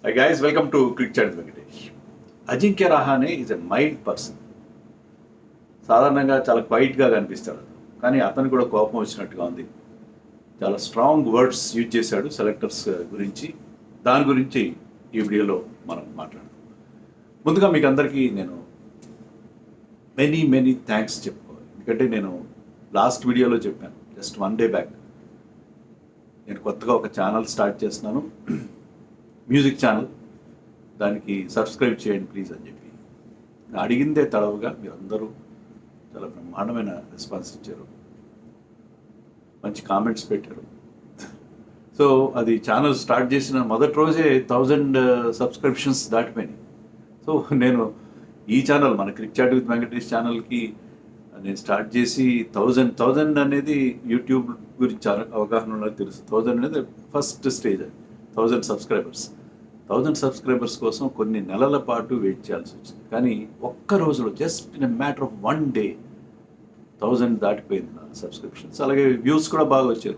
Hi guys, welcome to Cricket Chat with Venkatesh. Ajinkya Rahane is a mild person. సాధారణంగా చాలా క్వైట్గా కనిపిస్తాడు, కానీ అతను కూడా కోపం వచ్చినట్టుగా ఉంది. చాలా స్ట్రాంగ్ వర్డ్స్ యూజ్ చేశాడు సెలెక్టర్స్ గురించి. దాని గురించి ఈ వీడియోలో మనం మాట్లాడదాం. ముందుగా మీకు అందరికీ నేను మెనీ థ్యాంక్స్ చెప్పుకోవాలి. ఎందుకంటే నేను లాస్ట్ వీడియోలో చెప్పాను, జస్ట్ 1 day బ్యాక్, నేను కొత్తగా ఒక ఛానల్ స్టార్ట్ చేస్తున్నాను, మ్యూజిక్ ఛానల్. దానికి సబ్స్క్రైబ్ చేయండి ప్లీజ్ అని చెప్పి అడిగిందే తడవుగా మీరు అందరూ చాలా బ్రహ్మాండమైన రెస్పాన్స్ ఇచ్చారు, మంచి కామెంట్స్ పెట్టారు. సో అది ఛానల్ స్టార్ట్ చేసిన మొదటి రోజే 1000 సబ్స్క్రిప్షన్స్ దాటిపోయినాయి. సో నేను ఈ ఛానల్, మన క్రికెట్ చాట్ విత్ వెంకటేష్ ఛానల్కి నేను స్టార్ట్ చేసి 1000 అనేది యూట్యూబ్ గురించి అవగాహన ఉన్నది తెలుసు. 1000 అనేది ఫస్ట్ స్టేజ్. 1000 సబ్స్క్రైబర్స్ 1000 సబ్స్క్రైబర్స్ కోసం కొన్ని నెలల పాటు వెయిట్ చేయాల్సి వచ్చింది. కానీ ఒక్క రోజులో, just in a matter of 1 day 1000 దాటిపోయింది నా సబ్స్క్రిప్షన్స్. అలాగే వ్యూస్ కూడా బాగా వచ్చాయి.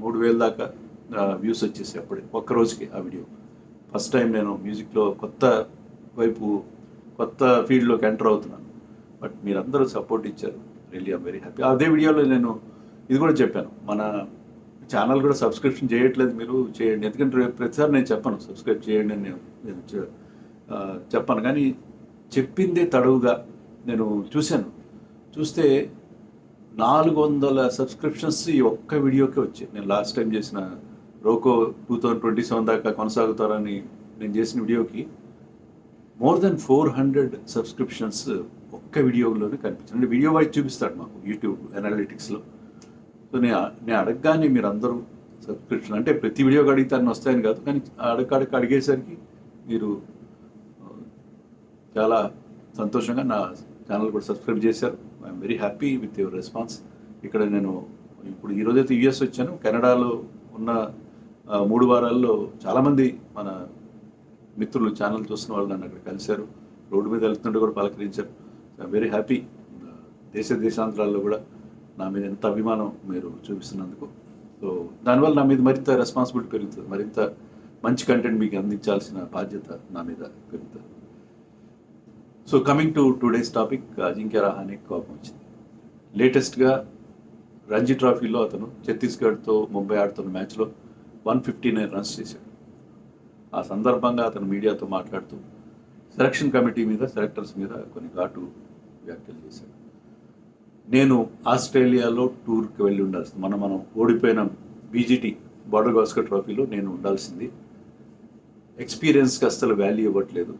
3000 దాకా వ్యూస్ వచ్చేసాయి అప్పుడే ఒక్క రోజుకి. ఆ వీడియో ఫస్ట్ టైం నేను మ్యూజిక్లో కొత్త ఫీల్డ్లోకి ఎంటర్ అవుతున్నాను. బట్ మీరందరూ సపోర్ట్ ఇచ్చారు, రియల్లీ ఐమ్ వెరీ హ్యాపీ. అదే వీడియోలో నేను ఇది కూడా చెప్పాను, మన ఛానల్ కూడా సబ్స్క్రిప్షన్ చేయట్లేదు, మీరు చేయండి. ఎందుకంటే ప్రతిసారి నేను చెప్పను సబ్స్క్రైబ్ చేయండి అని, నేను చెప్పాను. కానీ చెప్పిందే తడువుగా నేను చూస్తే 400 సబ్స్క్రిప్షన్స్ ఈ ఒక్క వీడియోకే వచ్చాయి. నేను లాస్ట్ టైం చేసిన రోకో 2027 దాకా కొనసాగుతారని నేను చేసిన వీడియోకి మోర్ దెన్ 400 సబ్స్క్రిప్షన్స్ ఒక్క వీడియోలోనే కనిపించింది. అంటే వీడియో వైజ్ చూపిస్తాడు మాకు యూట్యూబ్ అనాలిటిక్స్లో. సో నేను అడగగానే మీరు అందరూ సబ్స్క్రిప్షన్, అంటే ప్రతి వీడియోకి అడిగితే అన్ని వస్తాయని కాదు, కానీ అడిగేసరికి మీరు చాలా సంతోషంగా నా ఛానల్ కూడా సబ్స్క్రైబ్ చేశారు. I'm very happy with your response. ఇక్కడ నేను ఇప్పుడు ఈరోజైతే యుఎస్ వచ్చాను. కెనడాలో ఉన్న 3 వారాల్లో చాలామంది మన మిత్రులు, ఛానల్ చూస్తున్న వాళ్ళు నన్ను అక్కడ కలిశారు. రోడ్డు మీద వెళ్తుంటే కూడా పలకరించారు. I'm very happy. దేశాంతరాల్లో కూడా నా మీద ఎంత అభిమానం మీరు చూపిస్తున్నందుకు. సో దానివల్ల నా మీద మరింత రెస్పాన్సిబిలిటీ పెరుగుతుంది, మరింత మంచి కంటెంట్ మీకు అందించాల్సిన బాధ్యత నా మీద పెరుగుతుంది. So coming to today's topic, Ajinkya Rahane కోపం వచ్చింది. లేటెస్ట్గా రంజీ ట్రోఫీలో అతను ఛత్తీస్గఢ్తో ముంబై ఆడుతున్న మ్యాచ్లో 159 రన్స్ చేశాడు. ఆ సందర్భంగా అతను మీడియాతో మాట్లాడుతూ సెలక్షన్ కమిటీ మీద, సెలెక్టర్స్ మీద కొన్ని ఘాటు వ్యాఖ్యలు చేశాడు. నేను ఆస్ట్రేలియాలో టూర్కి వెళ్ళి ఉండాల్సింది, మనం ఓడిపోయిన బీజీటీ బార్డర్ గవాస్కర్ ట్రోఫీలో నేను ఉండాల్సింది. ఎక్స్పీరియన్స్కి అస్సలు వాల్యూ ఇవ్వట్లేదు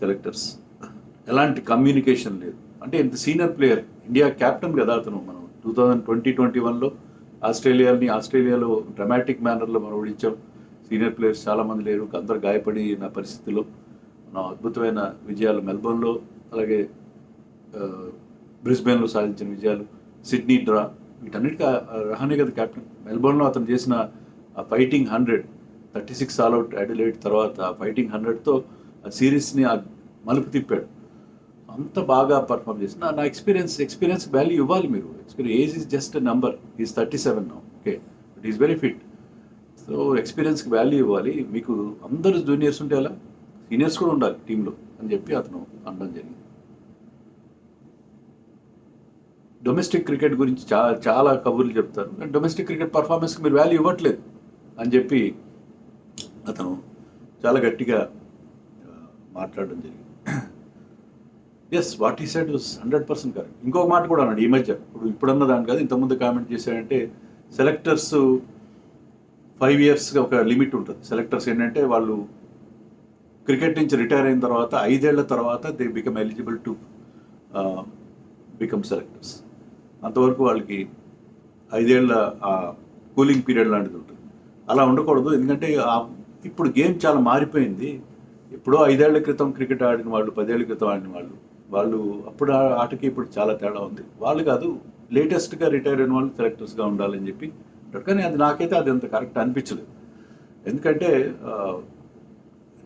సెలెక్టర్స్, ఎలాంటి కమ్యూనికేషన్ లేదు. అంటే ఇంత సీనియర్ ప్లేయర్, ఇండియా కెప్టెన్ కదా అతను. మనం 2021లో ఆస్ట్రేలియాలో డ్రమాటిక్ మేనర్లో మనం ఓడించాం. సీనియర్ ప్లేయర్స్ చాలామంది లేరు, అందరు గాయపడిన పరిస్థితిలో మనం అద్భుతమైన విజయాలు మెల్బోర్న్లో, అలాగే బ్రిస్బేన్లో సాధించిన విజయాలు, సిడ్నీ డ్రా, వీటన్నిటికీ రహానే కదా కెప్టెన్. మెల్బోర్న్లో అతను చేసిన ఆ ఫైటింగ్ 100, 36 ఆల్అవుట్ అడిలైడ్ తర్వాత ఆ ఫైటింగ్ 100తో ఆ సిరీస్ని ఆ మలుపు తిప్పాడు. అంత బాగా పర్ఫామ్ చేసిన నా ఎక్స్పీరియన్స్ వాల్యూ ఇవ్వాలి మీరు. Age is just a number. Is 37 now, okay, but is very fit. So ఎక్స్పీరియన్స్కి వాల్యూ ఇవ్వాలి. మీకు అందరూ జూనియర్స్ ఉంటే అలా సీనియర్స్ కూడా ఉండాలి టీంలో అని చెప్పి అతను అనడం జరిగింది. డొమెస్టిక్ క్రికెట్ గురించి చాలా కబుర్లు చెప్తారు, కానీ డొమెస్టిక్ క్రికెట్ పర్ఫార్మెన్స్కి మీరు వాల్యూ ఇవ్వట్లేదు అని చెప్పి అతను చాలా గట్టిగా మాట్లాడడం జరిగింది. ఎస్, వాట్ ఈ సెడ్ వాస్ 100% కరెక్ట్. ఇంకొక మాట కూడా అన్నాడు ఈ మధ్య, ఇప్పుడన్న దాని కాదు, ఇంతకుముందు కామెంట్ చేశాడంటే సెలెక్టర్స్ 5 yearsగా ఒక లిమిట్ ఉంటుంది. సెలెక్టర్స్ ఏంటంటే వాళ్ళు క్రికెట్ నుంచి రిటైర్ అయిన తర్వాత 5 ఏళ్ల తర్వాత they become eligible to become selectors. అంతవరకు వాళ్ళకి 5 ఏళ్ల కూలింగ్ పీరియడ్ లాంటిది ఉంటుంది. అలా ఉండకూడదు, ఎందుకంటే ఇప్పుడు గేమ్ చాలా మారిపోయింది. ఎప్పుడో 5 ఏళ్ల క్రితం క్రికెట్ ఆడిన వాళ్ళు, 10 ఏళ్ల క్రితం ఆడిన వాళ్ళు అప్పుడు ఆటకి ఇప్పుడు చాలా తేడా ఉంది. వాళ్ళు కాదు, లేటెస్ట్గా రిటైర్ అయిన వాళ్ళు సెలెక్టర్స్గా ఉండాలని చెప్పి. కానీ నాకైతే అది అంత కరెక్ట్ అనిపించలేదు. ఎందుకంటే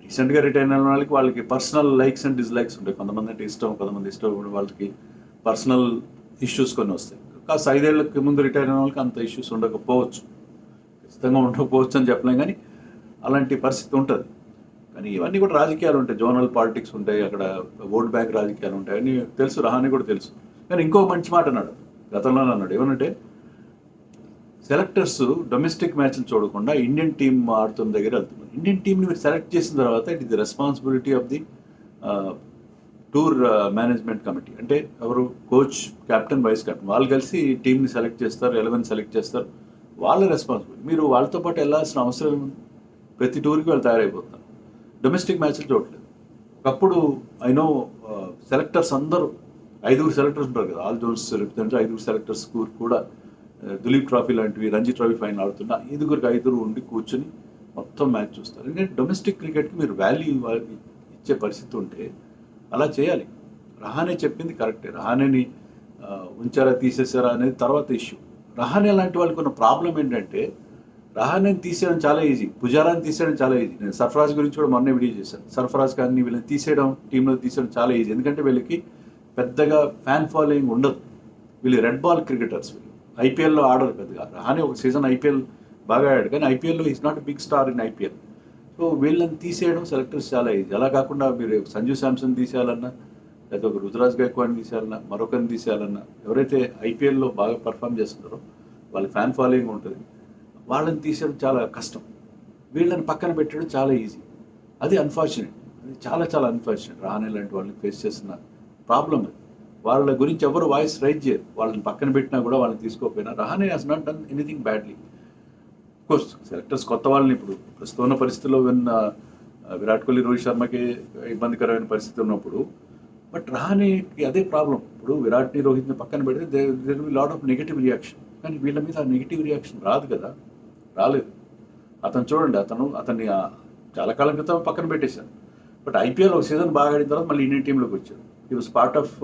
రీసెంట్గా రిటైర్ అయిన వాళ్ళకి పర్సనల్ లైక్స్ అండ్ డిస్లైక్స్ ఉంటాయి. కొంతమంది అంటే ఇష్టం, కొంతమంది ఇష్టం, వాళ్ళకి పర్సనల్ ఇష్యూస్ కొన్ని వస్తాయి. కాస్త 5 ఏళ్ళకి ముందు రిటైర్ అయిన వాళ్ళకి అంత ఇష్యూస్ ఉండకపోవచ్చు, ఖచ్చితంగా ఉండకపోవచ్చు అని చెప్పలేం. కానీ అలాంటి పరిస్థితి ఉంటుంది. కానీ ఇవన్నీ కూడా రాజకీయాలు ఉంటాయి, జోనల్ పాలిటిక్స్ ఉంటాయి, అక్కడ ఓట్ బ్యాంక్ రాజకీయాలు ఉంటాయి అని తెలుసు, రహానే కూడా తెలుసు. కానీ ఇంకో మంచి మాట అన్నాడు గతంలోనే, అన్నాడు ఏమనంటే సెలెక్టర్స్ డొమెస్టిక్ మ్యాచ్లు చూడకుండా ఇండియన్ టీం ఆడుతున్న దగ్గర వెళ్తున్నారు. ఇండియన్ టీంని మీరు సెలెక్ట్ చేసిన తర్వాత it is the responsibility of the tour management committee. అంటే ఎవరు, కోచ్, కెప్టెన్, వైస్ కెప్టెన్, వాళ్ళు కలిసి టీంని సెలెక్ట్ చేస్తారు, 11 సెలెక్ట్ చేస్తారు, వాళ్ళ రెస్పాన్సిబిలిటీ. మీరు వాళ్ళతో పాటు వెళ్ళాల్సిన అవసరం ఏముంది? ప్రతి టూర్కి వాళ్ళు తయారైపోతారు. డొమెస్టిక్ మ్యాచ్లు చూడలేదు. ఒకప్పుడు ఐ నో సెలెక్టర్స్ అందరూ 5 సెలెక్టర్స్ ఉంటారు కదా, ఆల్ జోన్స్ రిప్రజెంట్ 5 సెలెక్టర్స్ కూడా దులీప్ ట్రోఫీ లాంటివి, రంజీ ట్రోఫీ ఫైనల్ ఆడుతున్న 5 ఉండి కూర్చొని మొత్తం మ్యాచ్ చూస్తారు. ఎందుకంటే డొమెస్టిక్ క్రికెట్కి మీరు వాల్యూ ఇచ్చే పరిస్థితి ఉంటే అలా చేయాలి. రహానే చెప్పింది కరెక్టే. రహానేని ఉంచారా తీసేసారా అనేది తర్వాత ఇష్యూ. రహానే లాంటి వాళ్ళకి ఉన్న ప్రాబ్లం ఏంటంటే రహానేని తీసేయడం చాలా ఈజీ, పుజారాని తీసేయడం చాలా ఈజీ. నేను సర్ఫరాజ్ గురించి కూడా మొన్నే వీడియో చేశాను. సర్ఫరాజ్ కానీ వీళ్ళని తీసేయడం, టీంలో తీసేయడం చాలా ఈజీ. ఎందుకంటే వీళ్ళకి పెద్దగా ఫ్యాన్ ఫాలోయింగ్ ఉండదు. వీళ్ళు రెడ్ బాల్ క్రికెటర్స్. వీళ్ళు ఐపీఎల్లో ఆడరు పెద్దగా. రహానే ఒక సీజన్ ఐపీఎల్ బాగా ఆడాడు, కానీ ఐపీఎల్లో is not big star in IPL. So వీళ్ళని తీసేయడం సెలెక్టర్స్ చాలా ఈజీ. అలా కాకుండా మీరు సంజు శాంసన్ తీసేయాలన్నా, లేదా ఒక రుతురాజ్ గైక్వాడ్ని తీసేయాలన్నా, మరొకరిని తీసేయాలన్నా, ఎవరైతే ఐపీఎల్లో బాగా పర్ఫామ్ చేస్తున్నారో వాళ్ళకి ఫ్యాన్ ఫాలోయింగ్ ఉంటుంది, వాళ్ళని తీసేయడం చాలా కష్టం. వీళ్ళని పక్కన పెట్టడం చాలా ఈజీ. అది అన్ఫార్చునేట్. అది చాలా చాలా అన్ఫార్చునేట్. రహానే లాంటి వాళ్ళని ఫేస్ చేస్తున్న ప్రాబ్లం అది. వాళ్ళ గురించి ఎవరు వాయిస్ రైజ్ చేయరు. వాళ్ళని పక్కన పెట్టినా కూడా వాళ్ళని తీసుకోకపోయినా Rahane has not done anything badly. Course selectors కొత్త వాళ్ళని ఇప్పుడు ప్రస్తుతం ఉన్న పరిస్థితుల్లో విరాట్ కోహ్లీ, రోహిత్ శర్మకి ఇబ్బందికరమైన పరిస్థితి ఉన్నప్పుడు, బట్ రహానేకి అదే ప్రాబ్లం. ఇప్పుడు విరాట్ని, రోహిత్ని పక్కన పెడితే there will lot of negative reaction. కానీ వీళ్ళ మీద ఆ నెగిటివ్ రియాక్షన్ రాదు కదా, రాలేదు. అతను చూడండి, అతన్ని చాలా కాలం క్రితం పక్కన పెట్టేశారు. బట్ ఐపీఎల్ ఒక సీజన్ బాగా ఆడిన తర్వాత మళ్ళీ ఇండియన్ టీంలోకి వచ్చాడు. He was part of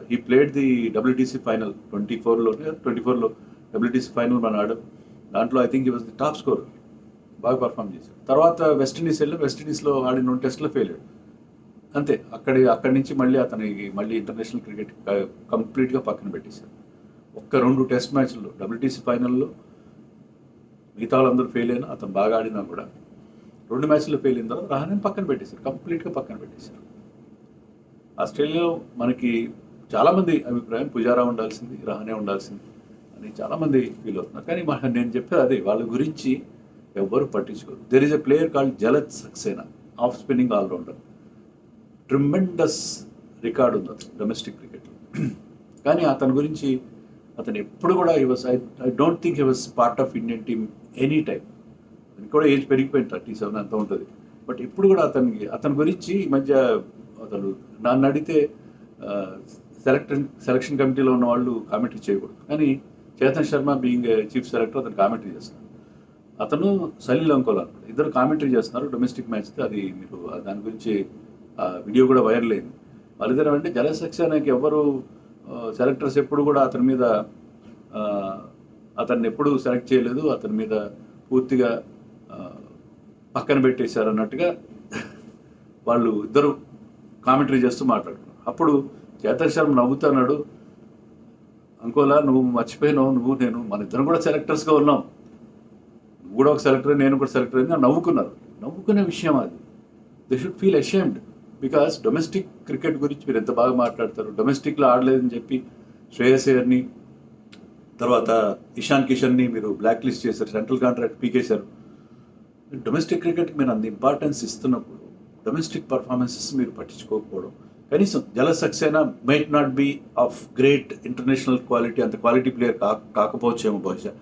he played the WTC final 24లో WTC ఫైనల్ మన ఆడాం. దాంట్లో I think he was the top scorer. బాగా పర్ఫామ్ చేశాడు. తర్వాత వెస్టిండీస్ వెళ్ళి వెస్టిండీస్లో ఆడిన 2 టెస్ట్లో ఫెయిల్ అయ్యాడు. అంతే. అక్కడి నుంచి మళ్ళీ ఇంటర్నేషనల్ క్రికెట్ కంప్లీట్గా పక్కన పెట్టేశారు. ఒక్క 2 టెస్ట్ మ్యాచ్ల్లో WTC ఫైనల్లో మిగతా వాళ్ళందరూ ఫెయిల్ అయినా, అతను బాగా ఆడినా కూడా 2 మ్యాచ్ల్లో ఫెయిల్ అయిన తర్వాత రహానే పక్కన పెట్టేశారు, కంప్లీట్గా పక్కన పెట్టేశారు. ఆస్ట్రేలియాలో మనకి చాలామంది అభిప్రాయం పుజారా ఉండాల్సింది, రహానే ఉండాల్సింది అని చాలామంది ఫీల్ అవుతున్నారు. కానీ నేను చెప్పేది అదే, వాళ్ళ గురించి ఎవ్వరు పట్టించుకోరు. There is a player called Jalaj Saxena, off spinning all rounder. Tremendous record ఉంది అతను డొమెస్టిక్ క్రికెట్లో. కానీ అతని గురించి అతను ఎప్పుడు కూడా I don't think he was part of Indian team any time. అతనికి కూడా ఏజ్ పెరిగిపోయింది, 37 అంత ఉంటుంది. బట్ ఇప్పుడు కూడా అతని గురించి ఈ మధ్య అతను నన్ను అడిగితే సెలక్షన్ కమిటీలో ఉన్న వాళ్ళు కామెంటరీ చేయకూడదు, కానీ Chetan Sharma being chief selector అతను కామెంటరీ చేస్తున్నారు. అతను సలీల్ అంకోలా ఇద్దరు కామెంటరీ చేస్తున్నారు డొమెస్టిక్ మ్యాచ్తో. అది మీరు దాని గురించి వీడియో కూడా వైరల్ అయింది. వాళ్ళిద్దరు అంటే జలత్ సక్సేనాకి ఎవరు సెలెక్టర్స్ ఎప్పుడు కూడా అతన్ని ఎప్పుడు సెలెక్ట్ చేయలేదు, అతని మీద పూర్తిగా పక్కన పెట్టేశారు అన్నట్టుగా వాళ్ళు ఇద్దరు కామెంటరీ చేస్తూ మాట్లాడుతున్నారు. అప్పుడు చేతన్ శర్మ నవ్వుతున్నాడు, అంకోలా నువ్వు మర్చిపోయినావు, నేను మన ఇద్దరం కూడా సెలెక్టర్స్గా ఉన్నాం, నువ్వు కూడా ఒక సెలెక్టర్, నేను కూడా సెలెక్టర్ అని నవ్వుకున్నారు. నవ్వుకునే విషయం అది. They should feel ashamed. Because domestic cricket గురించి మీరు ఎంత బాగా మాట్లాడతారు. డొమెస్టిక్లో ఆడలేదని చెప్పి శ్రేయస్ అయ్యర్ని, తర్వాత ఇషాన్ కిషన్ని మీరు బ్లాక్ లిస్ట్ చేశారు, సెంట్రల్ కాంట్రాక్ట్ పీకేశారు. డొమెస్టిక్ క్రికెట్కి మీరు అంత ఇంపార్టెన్స్ ఇస్తున్నప్పుడు డొమెస్టిక్ పర్ఫార్మెన్సెస్ మీరు పట్టించుకోకపోవడం, కనీసం Jalaj Saxena might not be of great international quality, అంత క్వాలిటీ ప్లేయర్ కాకపోవచ్చేమో బహుశా.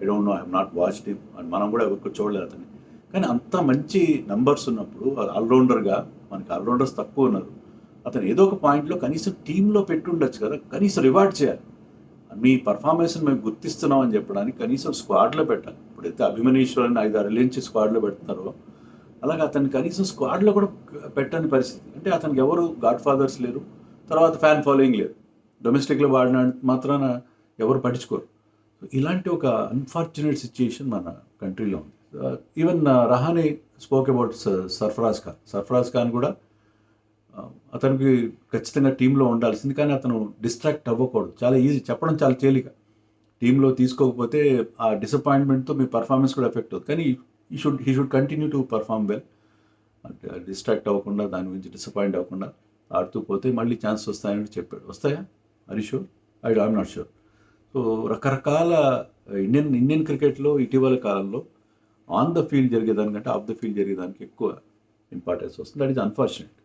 I don't know, I have not watched him and మనం కూడా ఎవరికి చూడలేదు అతన్ని. కానీ అంత మంచి నంబర్స్ ఉన్నప్పుడు ఆల్రౌండర్గా, మనకి ఆల్రౌండర్స్ తక్కువ ఉన్నారు, అతను ఏదో ఒక పాయింట్లో కనీసం టీంలో పెట్టుండొచ్చు కదా, కనీసం రివార్డ్ చేయాలి. మీ పర్ఫార్మెన్స్ని మేము గుర్తిస్తున్నాం అని చెప్పడానికి కనీసం స్క్వాడ్లో పెట్టాలి. ఇప్పుడైతే అభిమనీశ్వరని 5-6 నుంచి స్క్వాడ్లో పెడుతున్నారో అలాగే అతన్ని కనీసం స్క్వాడ్లో కూడా పెట్టని పరిస్థితి. అంటే అతనికి ఎవరు గాడ్ ఫాదర్స్ లేరు, తర్వాత ఫ్యాన్ ఫాలోయింగ్ లేదు, డొమెస్టిక్లో వాడిన మాత్రాన ఎవరు పట్టించుకోరు. ఇలాంటి ఒక అన్ఫార్చునేట్ సిచ్యుయేషన్ మన కంట్రీలో ఉంది. Even Rahane spoke about Sarfaraz Khan కూడా అతనికి ఖచ్చితంగా టీంలో ఉండాల్సింది, కానీ అతను డిస్ట్రాక్ట్ అవ్వకూడదు. చాలా ఈజీ చెప్పడం, చాలా తేలిక. టీంలో తీసుకోకపోతే ఆ డిసప్పాయింట్మెంట్తో మీ పర్ఫార్మెన్స్ కూడా ఎఫెక్ట్ అవుతుంది. కానీ he should continue to perform well. అంటే డిస్ట్రాక్ట్ అవ్వకుండా, దాని గురించి డిసప్పాయింట్ అవ్వకుండా ఆడుతూ పోతే మళ్ళీ ఛాన్స్ వస్తాయని చెప్పాడు. వస్తాయా? Are sure? I'm not sure. So రకరకాల ఇండియన్ క్రికెట్లో ఇటీవల కాలంలో ఆన్ ద ఫీల్డ్ జరిగేదానికంటే ఆఫ్ ద ఫీల్డ్ జరిగేదానికి ఎక్కువ ఇంపార్టెన్స్ వస్తుంది. That is unfortunate.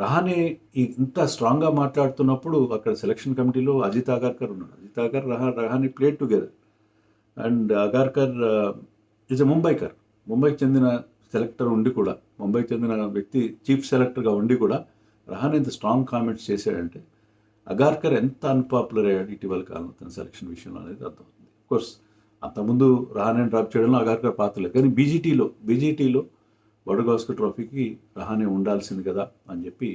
రహానే ఇంత స్ట్రాంగ్గా మాట్లాడుతున్నప్పుడు అక్కడ సెలక్షన్ కమిటీలో అజిత్ అగార్కర్ ఉన్నాడు. Ajit Agar Rahane played together. And Agarkar is a Mumbaikar. ముంబైకి చెందిన సెలెక్టర్ ఉండి కూడా, ముంబైకి చెందిన వ్యక్తి చీఫ్ సెలెక్టర్గా ఉండి కూడా రహానే ఇంత స్ట్రాంగ్ కామెంట్స్ చేశాడంటే అగార్కర్ ఎంత అన్పాపులర్ అయ్యాడు ఇటీవల కాలంలో తన సెలక్షన్ విషయంలో అనేది అర్థమవుతుంది. కోర్స్ అంతకుముందు రహానే డ్రాప్ చేయడంలో అగార్కర్ పాత్ర లేదు, కానీ బీజీటీలో వడగాస్కర్ ట్రోఫీకి రహానే ఉండాల్సింది కదా అని చెప్పి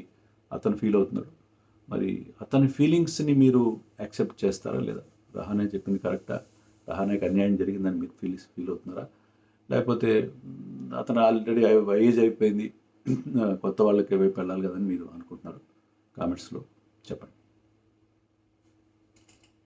అతను ఫీల్ అవుతున్నాడు. మరి అతని ఫీలింగ్స్ని మీరు యాక్సెప్ట్ చేస్తారా లేదా? రహానే చెప్పింది కరెక్టా? రహానేకి అన్యాయం జరిగిందని మీరు ఫీల్ అవుతున్నారా? లేకపోతే అతను ఆల్రెడీ ఏజ్ అయిపోయింది, కొత్త వాళ్ళకి వైపు వెళ్ళాలి కదని మీరు అనుకుంటున్నారు? కామెంట్స్లో చెప్పండి.